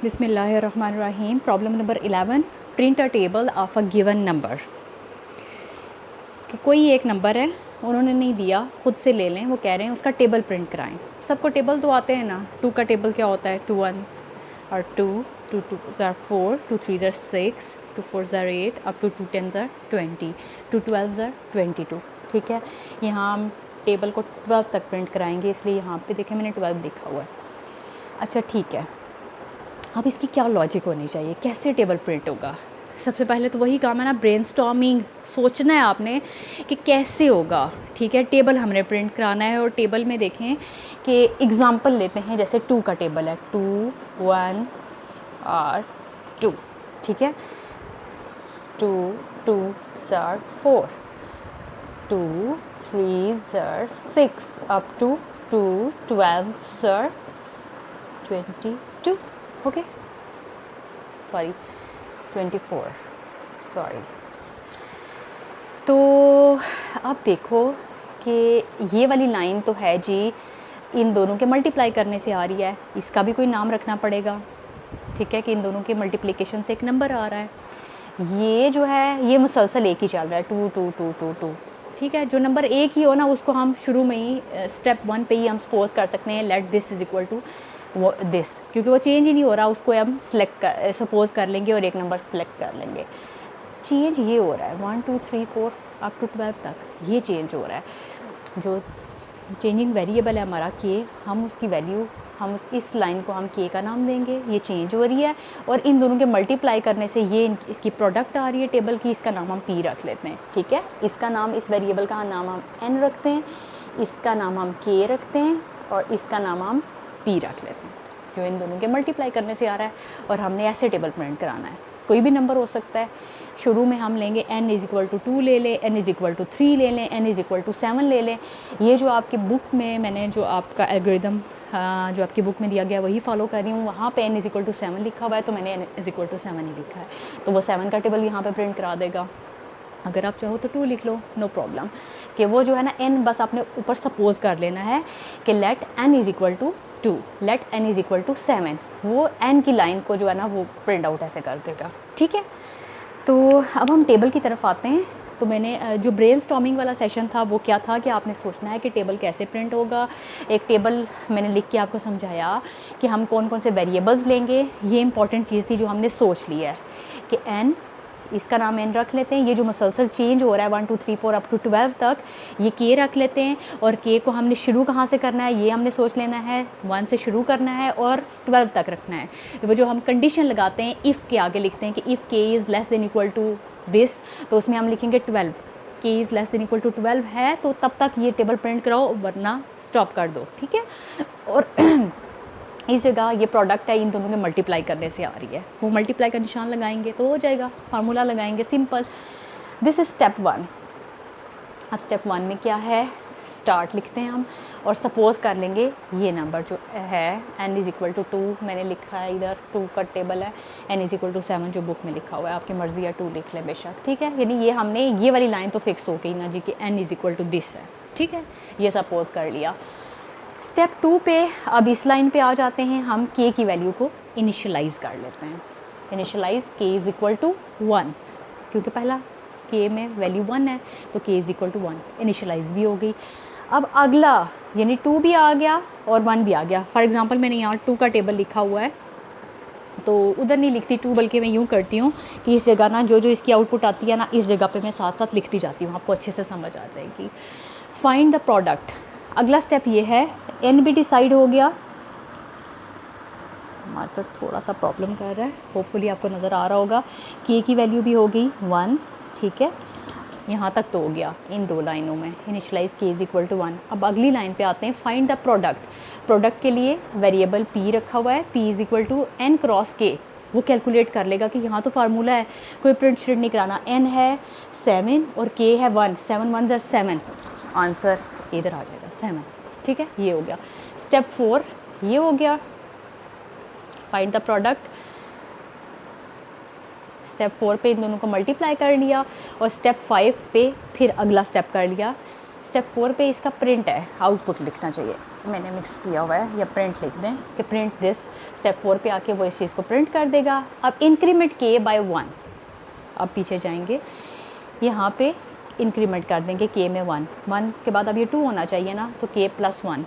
बिस्मिल्लाहिर्रहमानिर्रहीम। Problem number 11, print a table of a given number. कि कोई एक नंबर है, उन्होंने नहीं दिया, खुद से ले लें, वो कह रहे हैं उसका टेबल प्रिंट कराएं। सबको टेबल तो आते हैं ना। 2 का टेबल क्या होता है? 2 1s और 2, 2 2s are 4, 2 3s are 6, 2 4s are 8, up to 2 10s are 20, 2 12s are 22। ठीक है, यहाँ हम टेबल को 12 तक प्रिंट कराएंगे, इसलिए यहाँ पे देखें मैंने 12 लिखा हुआ है। अच्छा ठीक है, अब इसकी क्या लॉजिक होनी चाहिए, कैसे टेबल प्रिंट होगा? सबसे पहले तो वही काम है ना, ब्रेनस्टॉर्मिंग, सोचना है आपने कि कैसे होगा। ठीक है, टेबल हमने प्रिंट कराना है और टेबल में देखें कि एग्ज़ाम्पल लेते हैं, जैसे 2 का टेबल है, 2 1 और 2। ठीक है, 2 2 are 4, 2 3 are 6, up to 2 12 are 22। Okay, sorry 24, sorry. तो अब देखो कि ये वाली लाइन तो है जी, इन दोनों के मल्टीप्लाई करने से आ रही है, इसका भी कोई नाम रखना पड़ेगा। ठीक है, कि इन दोनों के मल्टीप्लिकेशन से एक नंबर आ रहा है। ये जो है ये मुसलसल एक ही चल रहा है, 2 2 2 2 2। ठीक है, जो नंबर एक ही हो ना, उसको हम शुरू में ही स्टेप 1 पे ही हम सपोज कर सकते हैं let this is equal to वो दिस, क्योंकि वो चेंज ही नहीं हो रहा, उसको हम सिलेक्ट कर सपोज कर लेंगे और एक नंबर सेलेक्ट कर लेंगे। चेंज ये हो रहा है 1 2 3 4 अप टू 12 तक, ये चेंज हो रहा है। जो चेंजिंग वेरिएबल है हमारा के, हम उसकी वैल्यू, हम इस लाइन को हम के का नाम देंगे, ये चेंज हो रही है। और इन दोनों के मल्टीप्लाई करने से ये इसकी प्रोडक्ट आ रही है टेबल की, इसका नाम हम पी रख लेते हैं। ठीक है, इसका नाम, इस वेरिएबल का नाम हम एन रखते हैं, इसका नाम हम के रखते हैं और इसका नाम हम पी रख लेते हैं, जो इन दोनों के मल्टीप्लाई करने से आ रहा है। और हमने ऐसे टेबल प्रिंट कराना है, कोई भी नंबर हो सकता है। शुरू में हम लेंगे n इज़ इक्वल टू 2 ले लें, n इज़ इक्वल टू 3 ले लें, n इज़ इक्वल टू 7 ले लें। ये जो आपकी बुक में मैंने जो आपका एल्गोरिदम जो आपकी बुक में दिया गया वही फॉलो कर रही हूँ। वहाँ पे n इज़ इक्वल टू 7 लिखा हुआ है, तो मैंने n इज़ इक्वल टू 7 ही लिखा है, तो वो 7 का टेबल यहाँ पे प्रिंट करा देगा। अगर आप चाहो तो 2 लिख लो, नो प्रॉब्लम। कि वो जो है ना n, बस आपने ऊपर सपोज कर लेना है कि let n is equal to 2, let n is equal to 7, वो n की लाइन को जो है ना वो प्रिंट आउट ऐसे कर देगा। ठीक है, तो अब हम टेबल की तरफ आते हैं। तो मैंने जो ब्रेनस्टॉर्मिंग वाला सेशन था वो क्या था कि आपने सोचना है कि टेबल कैसे प्रिंट होगा। एक टेबल मैंने लिख के आपको समझाया कि हम कौन कौन से वेरिएबल्स लेंगे, ये इंपॉर्टेंट चीज़ थी जो हमने सोच ली है कि n, इसका नाम n रख लेते हैं। ये जो मुसलसल चेंज हो रहा है 1 2 3 4 अप टू 12 तक, ये k रख लेते हैं। और k को हमने शुरू कहाँ से करना है, ये हमने सोच लेना है, 1 से शुरू करना है और 12 तक रखना है। वो जो हम कंडीशन लगाते हैं, इफ़ के आगे लिखते हैं कि if k is less than equal to this, तो उसमें हम लिखेंगे 12। k is less than equal to 12 है तो तब तक ये टेबल प्रिंट कराओ, वरना स्टॉप कर दो। ठीक है, और इस जगह ये प्रोडक्ट है, इन दोनों के मल्टीप्लाई करने से आ रही है, वो मल्टीप्लाई का निशान लगाएंगे तो हो जाएगा, फार्मूला लगाएंगे, सिंपल। This is step 1। अब स्टेप 1 में क्या है, स्टार्ट लिखते हैं हम और सपोज कर लेंगे ये नंबर जो है n इज़ इक्वल टू 2, मैंने लिखा है इधर 2 का टेबल है, n इज़ इक्वल टू 7 जो बुक में लिखा हुआ है, आपकी मर्ज़ी है 2 लिख लें बेशक। ठीक है, यानी ये हमने ये वाली लाइन तो फिक्स हो गई ना जी कि n is equal to this है। ठीक है, ये सपोज कर लिया। स्टेप 2 पे अब इस लाइन पे आ जाते हैं, हम k की वैल्यू को इनिशियलाइज़ कर लेते हैं। Initialize k is equal to 1, क्योंकि पहला k में वैल्यू 1 है तो k is equal to 1, initialize भी हो गई। अब अगला यानी 2 भी आ गया और 1 भी आ गया। फॉर एग्ज़ाम्पल मैंने यहाँ 2 का टेबल लिखा हुआ है, तो उधर नहीं लिखती 2, बल्कि मैं यूँ करती हूँ कि इस जगह ना जो जो इसकी आउटपुट आती है ना, इस जगह पे मैं साथ साथ लिखती जाती हूँ, आपको अच्छे से समझ आ जाएगी। फाइंड द प्रोडक्ट, अगला स्टेप ये है, n भी डिसाइड हो गया, मार्कर थोड़ा सा प्रॉब्लम कर रहा है, होपफुली आपको नज़र आ रहा होगा। k की वैल्यू भी हो गई 1, ठीक है, यहाँ तक तो हो गया इन दो लाइनों में, initialize k is equal to 1। अब अगली लाइन पे आते हैं, फाइंड द प्रोडक्ट। प्रोडक्ट के लिए वेरिएबल p रखा हुआ है, p is equal to n cross k, वो कैलकुलेट कर लेगा कि यहाँ तो फार्मूला है, कोई प्रिंट श्रिंट नहीं कराना। n है 7 और k है 1, 7 1 7, आंसर इधर आ जाएगा 7। ठीक है, ये हो गया स्टेप 4, ये हो गया फाइंड द प्रोडक्ट। स्टेप 4 पे इन दोनों को मल्टीप्लाई कर लिया और स्टेप 5 पे फिर अगला स्टेप कर लिया, स्टेप 4 पे इसका प्रिंट है, आउटपुट लिखना चाहिए, मैंने मिक्स किया हुआ है, या प्रिंट लिख दें कि प्रिंट दिस। स्टेप 4 पे आके वो इस चीज़ को प्रिंट कर देगा। अब इंक्रीमेंट k बाय 1, अब पीछे जाएंगे, यहाँ पे इंक्रीमेंट कर देंगे k में 1, 1 के बाद अब ये 2 होना चाहिए ना, तो k प्लस 1,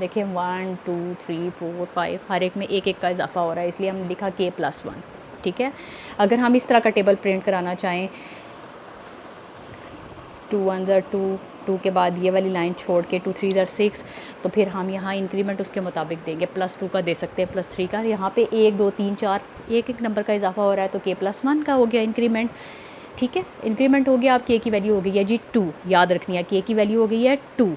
देखिए 1 2 3 4 5 हर एक में एक एक का इजाफा हो रहा है, इसलिए हम लिखा k प्लस 1। ठीक है, अगर हम इस तरह का टेबल प्रिंट कराना चाहें, 2 1 ज़र 2, 2 के बाद ये वाली लाइन छोड़ के 2 3 ज़र 6, तो फिर हम यहाँ इंक्रीमेंट उसके मुताबिक देंगे, प्लस 2 का दे सकते हैं, प्लस 3 का। यहाँ पे 1 2 3 4 एक एक नंबर का इजाफा हो रहा है, तो k प्लस 1 का हो गया इंक्रीमेंट। ठीक है, इंक्रीमेंट हो गया। अब k की वैल्यू हो गई है जी 2, याद रखनी है k की वैल्यू हो गई है 2,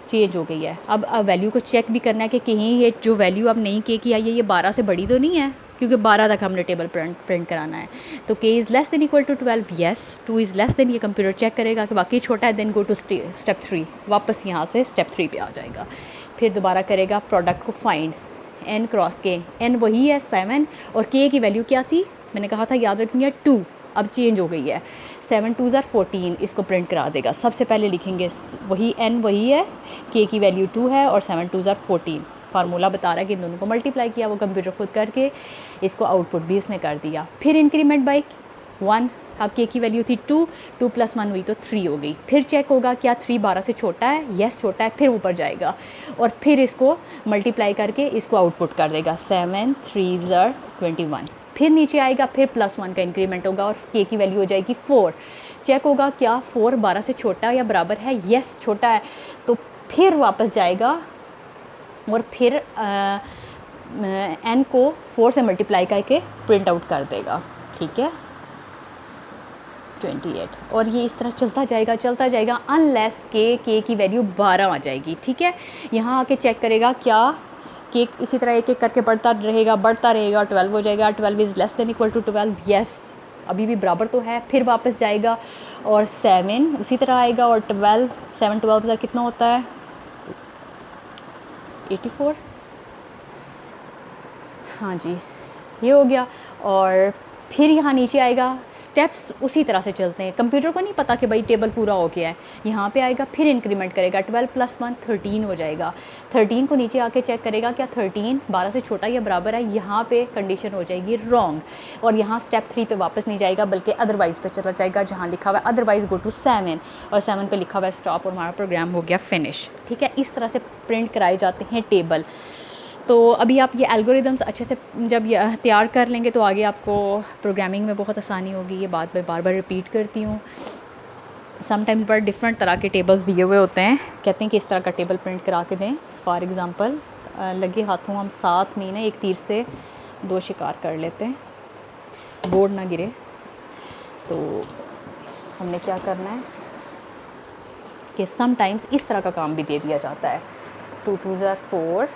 चेंज हो गई है। अब वैल्यू को चेक भी करना है कि कहीं ये जो वैल्यू अब नई k की आई है ये 12 से बड़ी तो नहीं है, क्योंकि 12 तक हमने टेबल प्रिंट कराना है। तो k is less than equal to 12, yes 2 is less than, ये कंप्यूटर चेक करेगा कि वाकई छोटा है, देन गो टू स्टेप 3, वापस यहाँ से स्टेप 3 पे आ जाएगा। फिर दोबारा करेगा प्रोडक्ट को find, n cross k, n वही है 7 और k की वैल्यू क्या थी, मैंने कहा था याद रखनी है 2, अब चेंज हो गई है, 7 2 ज़र 14, इसको प्रिंट करा देगा। सबसे पहले लिखेंगे वही n वही है, k की वैल्यू 2 है और 7 2 ज़र 14, फार्मूला बता रहा है कि इन दोनों को मल्टीप्लाई किया वो कंप्यूटर खुद करके, इसको आउटपुट भी उसने कर दिया। फिर इंक्रीमेंट बाई 1, अब k की वैल्यू थी 2, 2 प्लस 1 हुई तो 3 हो गई। फिर चेक होगा क्या 3 12 से छोटा है, येस छोटा है, फिर ऊपर जाएगा और फिर इसको मल्टीप्लाई करके इसको आउटपुट कर देगा, 7 3 ज़र 21। फिर नीचे आएगा, फिर प्लस 1 का इंक्रीमेंट होगा और k की वैल्यू हो जाएगी 4। चेक होगा क्या 4 12 से छोटा या बराबर है, येस छोटा है, तो फिर वापस जाएगा और फिर n को 4 से मल्टीप्लाई करके प्रिंट आउट कर देगा। ठीक है, 28, और ये इस तरह चलता जाएगा अनलेस k की वैल्यू 12 आ जाएगी। ठीक है, यहाँ आके चेक करेगा क्या k इसी तरह एक एक करके बढ़ता रहेगा 12 हो जाएगा, 12 is less than equal to 12, yes अभी भी बराबर तो है। फिर वापस जाएगा और 7 उसी तरह आएगा और 12, 7 12 ज़र कितना होता है 84, हाँ जी ये हो गया। और फिर यहाँ नीचे आएगा, स्टेप्स उसी तरह से चलते हैं, कंप्यूटर को नहीं पता कि भाई टेबल पूरा हो गया है, यहाँ पे आएगा फिर इंक्रीमेंट करेगा, 12 प्लस 1 13 हो जाएगा। 13 को नीचे आके चेक करेगा क्या 13 12 से छोटा या बराबर है, यहाँ पे कंडीशन हो जाएगी रॉन्ग और यहाँ स्टेप 3 पे वापस नहीं जाएगा बल्कि अदरवाइज़ पे चला जाएगा, जहाँ लिखा हुआ है अदरवाइज़ गो टू 7 और 7 पे लिखा हुआ है स्टॉप और हमारा प्रोग्राम हो गया फिनिश। ठीक है, इस तरह से प्रिंट कराए जाते हैं टेबल। तो अभी आप ये एल्गोरिदम्स अच्छे से जब ये तैयार कर लेंगे तो आगे आपको प्रोग्रामिंग में बहुत आसानी होगी। ये बात मैं बार बार रिपीट करती हूँ। समटाइम्स बड़ा डिफरेंट तरह के टेबल्स दिए हुए होते हैं, कहते हैं कि इस तरह का टेबल प्रिंट करा के दें। फॉर एग्ज़ाम्पल लगे हाथों हम 7 महीने एक तीर से 2 शिकार कर लेते हैं, बोर्ड ना गिरे। तो हमने क्या करना है कि समटाइम्स इस तरह का काम भी दे दिया जाता है, 2 2 ज़र 4,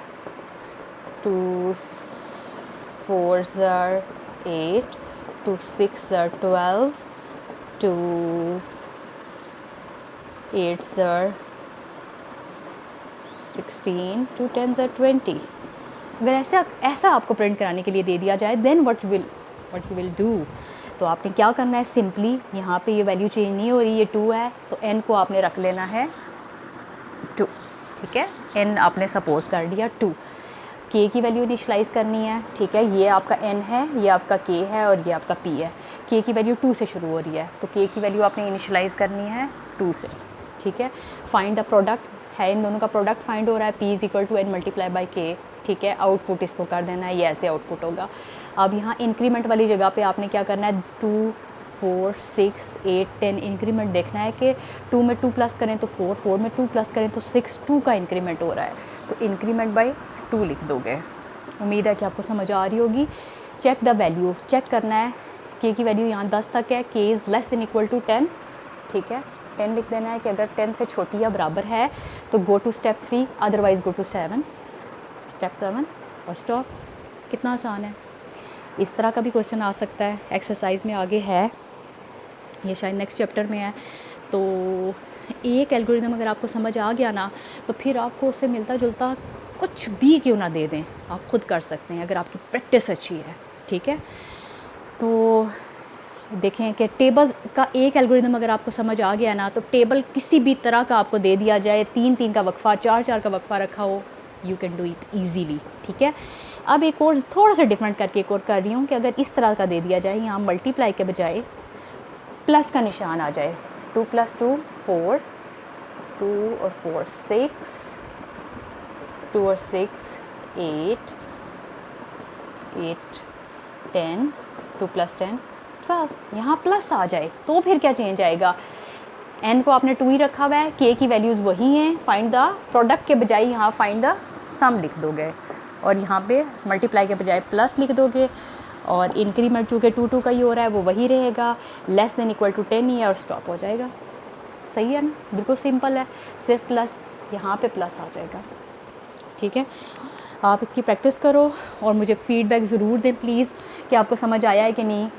2 4 ज़र 8, 2 6 ज़र 12, 2 8 ज़र 16, 2 10 ज़र 20। अगर ऐसा आपको प्रिंट कराने के लिए दे दिया जाए, then what you will do, तो आपने क्या करना है, सिंपली यहाँ पे ये वैल्यू चेंज नहीं हो रही, ये 2 है तो n को आपने रख लेना है 2। ठीक है, n आपने सपोज कर दिया 2, k की वैल्यू इनिशलाइज़ करनी है। ठीक है, ये आपका n है, ये आपका k है और ये आपका p है। k की वैल्यू 2 से शुरू हो रही है तो k की वैल्यू आपने इनिशलाइज़ करनी है 2 से। ठीक है, फाइंड द प्रोडक्ट है, इन दोनों का प्रोडक्ट फाइंड हो रहा है, p is equal to n multiply by k। ठीक है, आउटपुट इसको कर देना है, ये ऐसे आउटपुट होगा। अब यहाँ इंक्रीमेंट वाली जगह पे आपने क्या करना है, 2 4 6 8 10 इंक्रीमेंट देखना है कि 2 में 2 प्लस करें तो 4, 4 में 2 प्लस करें तो 6, 2 का इंक्रीमेंट हो रहा है तो इंक्रीमेंट बाई 2 लिख दोगे। उम्मीद है कि आपको समझ आ रही होगी। चेक द वैल्यू, चेक करना है k की वैल्यू यहाँ 10 तक है, k is less than equal to 10। ठीक है, 10 लिख देना है कि अगर 10 से छोटी या बराबर है तो go to step 3, otherwise go to 7, step 7 और स्टॉप। कितना आसान है। इस तरह का भी क्वेश्चन आ सकता है, एक्सरसाइज में आगे है, ये शायद नेक्स्ट चैप्टर में है। तो एक एल्गोरिदम अगर आपको समझ आ गया ना तो फिर आपको उससे मिलता जुलता कुछ भी क्यों ना दे दें, आप खुद कर सकते हैं अगर आपकी प्रैक्टिस अच्छी है। ठीक है, तो देखें कि टेबल का एक एल्गोरिदम अगर आपको समझ आ गया ना, तो टेबल किसी भी तरह का आपको दे दिया जाए, 3-3 का वक्फ़ा, 4-4 का वक्फ़ा रखा हो, you can do it easily, ठीक है। अब एक और थोड़ा सा डिफरेंट करके एक और कर रही हूँ कि अगर इस तरह का दे दिया जाए, यहाँ मल्टीप्लाई के बजाय प्लस का निशान आ जाए, 2 + 2 4, 2 और 4 6, 2 और 6 8, 8 10, 2 + 10 12, यहाँ प्लस आ जाए तो फिर क्या चेंज आएगा, n को आपने 2 ही रखा हुआ है, k की वैल्यूज़ वही हैं, फाइंड द प्रोडक्ट के बजाय यहाँ फाइंड द सम लिख दोगे, और यहाँ पे मल्टीप्लाई के बजाय प्लस लिख दोगे, और इंक्रीमेंट चूँकि 2 का ही हो रहा है वो वही रहेगा, लेस देन इक्वल टू 10 ही है, और स्टॉप हो जाएगा। सही है ना, बिल्कुल सिंपल है, सिर्फ प्लस, यहाँ पे प्लस आ जाएगा, ठीक है। आप इसकी प्रैक्टिस करो और मुझे फ़ीडबैक ज़रूर दें प्लीज़ कि आपको समझ आया है कि नहीं।